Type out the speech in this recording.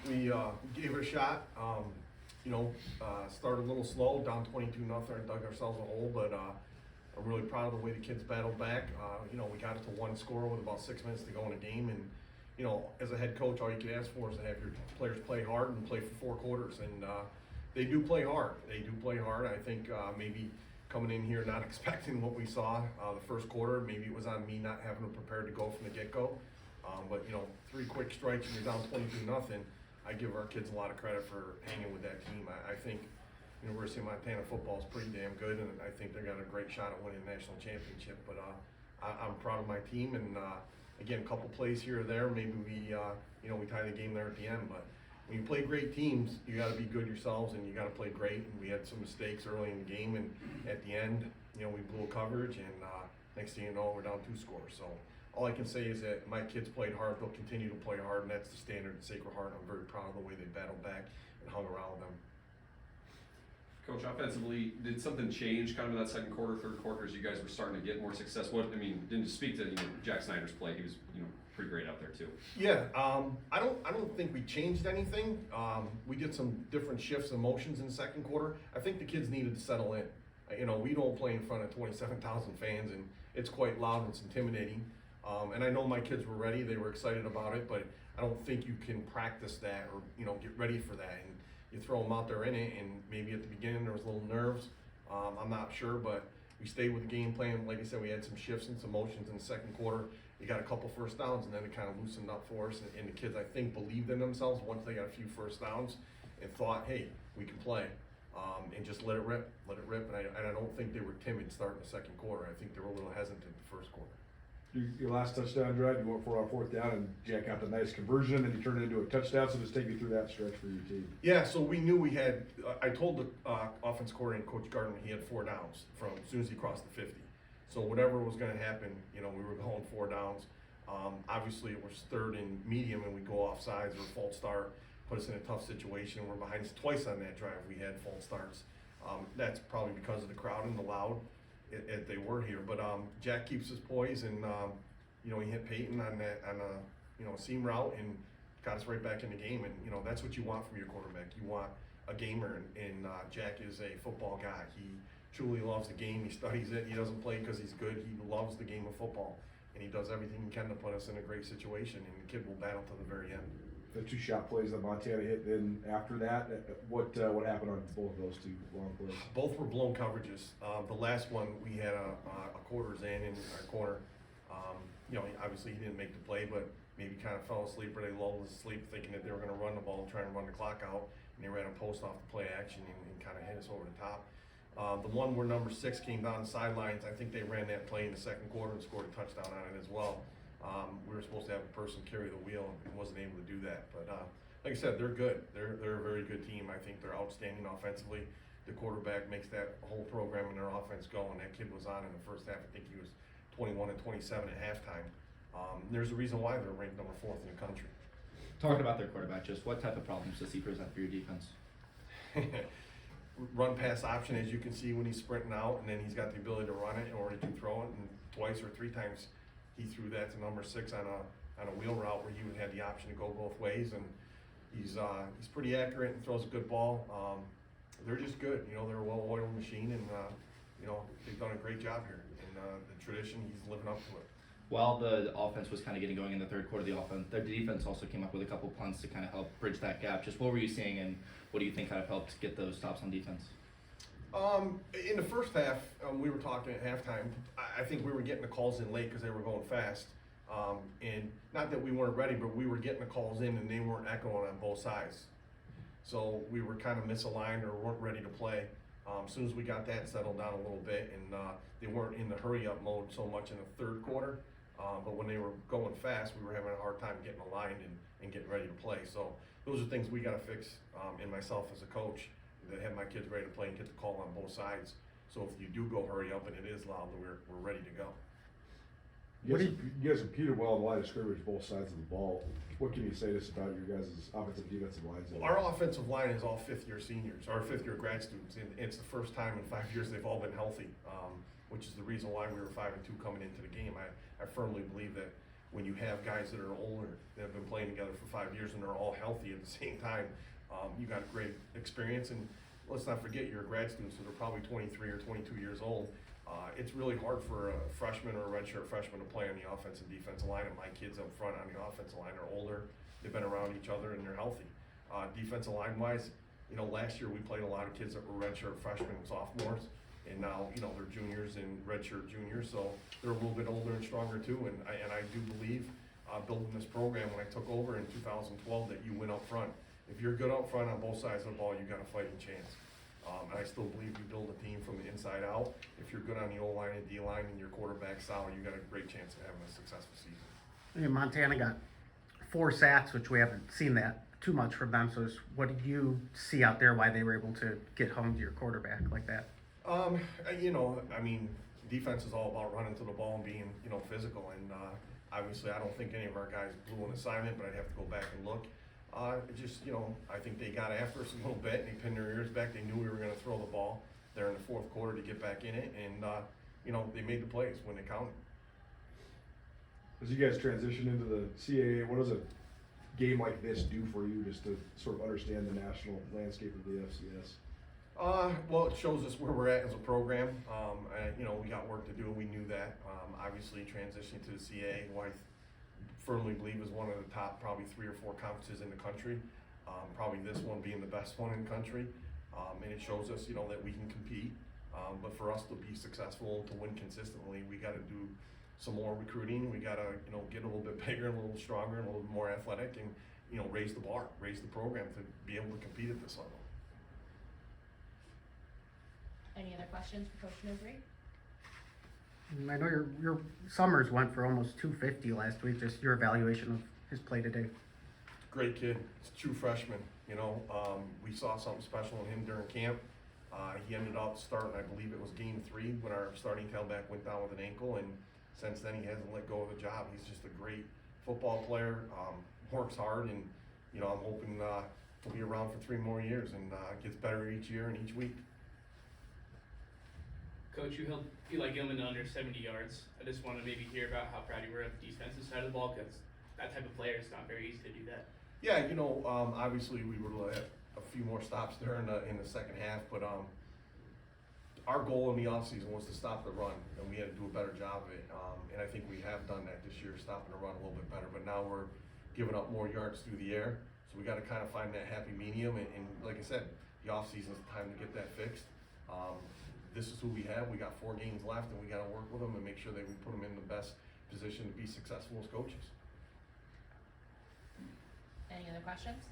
we gave it a shot. Started a little slow, down 22-0, and dug ourselves a hole. But I'm really proud of the way the kids battled back. We got it to one score with about 6 minutes to go in the game, and as a head coach, all you can ask for is to have your players play hard and play for 4 quarters. And they do play hard. They do play hard. I think maybe coming in here not expecting what we saw the first quarter, maybe it was on me not having them prepared to go from the get-go. But 3 quick strikes and you're down 22-0. I give our kids a lot of credit for hanging with that team. I think University of Montana football is pretty damn good, and I think they got a great shot at winning the national championship. But I'm proud of my team, and again, a couple plays here or there, maybe we tie the game there at the end. But when you play great teams, you got to be good yourselves, and you got to play great. And we had some mistakes early in the game, and at the end, we blew a coverage, and next thing you know, we're down 2 scores. So all I can say is that my kids played hard. They'll continue to play hard, and that's the standard at Sacred Heart. I'm very proud of the way they battled back and hung around with them. Coach, offensively, did something change kind of in that second quarter, third quarter, as you guys were starting to get more success? Didn't speak to Jack Snyder's play. He was pretty great out there too. Yeah, I don't think we changed anything. We did some different shifts and motions in the second quarter. I think the kids needed to settle in. We don't play in front of 27,000 fans, and it's quite loud and it's intimidating. And I know my kids were ready. They were excited about it, but I don't think you can practice that or get ready for that. And you throw them out there in it, and maybe at the beginning there was a little nerves. I'm not sure, but we stayed with the game plan. Like I said, we had some shifts and some motions in the second quarter. We got a couple first downs, and then it kind of loosened up for us. And the kids, I think, believed in themselves once they got a few first downs and thought, hey, we can play. And just let it rip. And I don't think they were timid starting the second quarter. I think they were a little hesitant the first quarter. Your last touchdown drive, you went for our 4th down, and Jack got the nice conversion, and you turned it into a touchdown. So just take me through that stretch for your team. Yeah, so we knew we had. I told the offense coordinator, Coach Gardner, he had 4 downs from as soon as he crossed the 50. So whatever was going to happen, we were going 4 downs. Obviously, it was 3rd and medium, and we go off sides or false start, put us in a tough situation. We're behind us twice on that drive. We had false starts. That's probably because of the crowd and the loud. If they were here, but Jack keeps his poise, and he hit Peyton on a seam route and got us right back in the game. And that's what you want from your quarterback. You want a gamer, and Jack is a football guy. He truly loves the game. He studies it. He doesn't play because he's good. He loves the game of football, and he does everything he can to put us in a great situation. And the kid will battle to the very end. The 2 shot plays that Montana hit, then after that, what happened on both of those 2 long plays? Both were blown coverages. The last one, we had a quarters in our corner. Obviously he didn't make the play, but maybe kind of fell asleep, or they lulled us asleep thinking that they were going to run the ball and try and run the clock out, and they ran a post off the play action and kind of hit us over the top. The one where number 6 came down the sidelines, I think they ran that play in the second quarter and scored a touchdown on it as well. We were supposed to have a person carry the wheel and wasn't able to do that. But like I said, they're good. They're a very good team. I think they're outstanding offensively. The quarterback makes that whole program and their offense go, and that kid was on in the first half. I think he was 21 and 27 at halftime. There's a reason why they're ranked number 4th in the country. Talking about their quarterback, just what type of problems does he present for your defense? Run pass option, as you can see when he's sprinting out, and then he's got the ability to run it, or he can throw it, and twice or 3 times he threw that to number 6 on a wheel route where he would have the option to go both ways, and he's pretty accurate and throws a good ball. They're just good. They're a well-oiled machine, and they've done a great job here. And the tradition, he's living up to it. While the offense was kind of getting going in the third quarter, the defense also came up with a couple punts to kind of help bridge that gap. Just what were you seeing, and what do you think kind of helped get those stops on defense? In the first half, we were talking at halftime. I think we were getting the calls in late because they were going fast. And not that we weren't ready, but we were getting the calls in and they weren't echoing on both sides. So we were kind of misaligned or weren't ready to play. As soon as we got that settled down a little bit, and they weren't in the hurry-up mode so much in the third quarter, but when they were going fast, we were having a hard time getting aligned and getting ready to play. So those are things we got to fix, and myself as a coach, that have my kids ready to play and get the call on both sides. So if you do go hurry up and it is loud, we're ready to go. You guys competed well in the line of scrimmage, both sides of the ball. What can you say to us about your guys' offensive defensive lines? Our offensive line is all 5th-year seniors, or 5th-year grad students, and it's the first time in 5 years they've all been healthy, which is the reason why we were 5-2 coming into the game. I firmly believe that when you have guys that are older, that have been playing together for 5 years and they're all healthy at the same time, you got a great experience. And let's not forget, you're a grad student, so they're probably 23 or 22 years old. It's really hard for a freshman or a redshirt freshman to play on the offensive and defensive line, and my kids up front on the offensive line are older, they've been around each other, and they're healthy. Defensive line wise, you know, last year we played a lot of kids that were redshirt freshmen and sophomores, and now, you know, they're juniors and redshirt juniors, so they're a little bit older and stronger too, and I do believe, building this program when I took over in 2012, that you win up front. If you're good up front on both sides of the ball, you got a fighting chance. And I still believe you build a team from the inside out. If you're good on the O-line and D-line and your quarterback solid, you got a great chance of having a successful season. And Montana got 4 sacks, which we haven't seen that too much from them. So what did you see out there, why they were able to get home to your quarterback like that? You know, I mean, defense is all about running to the ball and being, you know, physical. And obviously, I don't think any of our guys blew an assignment, but I'd have to go back and look. It just, you know, I think they got after us a little bit and they pinned their ears back. They knew we were going to throw the ball there in the fourth quarter to get back in it. And, you know, they made the plays when they counted. As you guys transition into the CAA, what does a game like this do for you, just to sort of understand the national landscape of the FCS? Well, it shows us where we're at as a program. You know, we got work to do. We knew that. Obviously, transitioning to the CAA, who I firmly believe is one of the top probably 3 or 4 conferences in the country. Probably this one being the best one in the country. And it shows us, you know, that we can compete. But for us to be successful, to win consistently, we got to do some more recruiting. We got to, you know, get a little bit bigger, and a little stronger, and a little more athletic, and, you know, raise the bar, raise the program to be able to compete at this level. Any other questions for Coach Nofri? I know your Summers went for almost 250 last week. Just your evaluation of his play today. Great kid. He's a true freshman. You know, we saw something special in him during camp. He ended up starting, I believe it was game 3, when our starting tailback went down with an ankle, and since then he hasn't let go of the job. He's just a great football player, works hard, and, you know, I'm hoping he'll be around for 3 more years and gets better each year and each week. Coach, you held Eli Gilman to under 70 yards. I just want to maybe hear about how proud you were of the defensive side of the ball, because that type of player, it's not very easy to do that. Yeah, you know, obviously we would have a few more stops there in the second half, but our goal in the offseason was to stop the run, and we had to do a better job of it. And I think we have done that this year, stopping the run a little bit better. But now we're giving up more yards through the air, so we got to kind of find that happy medium. And like I said, the offseason is the time to get that fixed. This is who we have. We got 4 games left, and we got to work with them and make sure that we put them in the best position to be successful as coaches. Any other questions?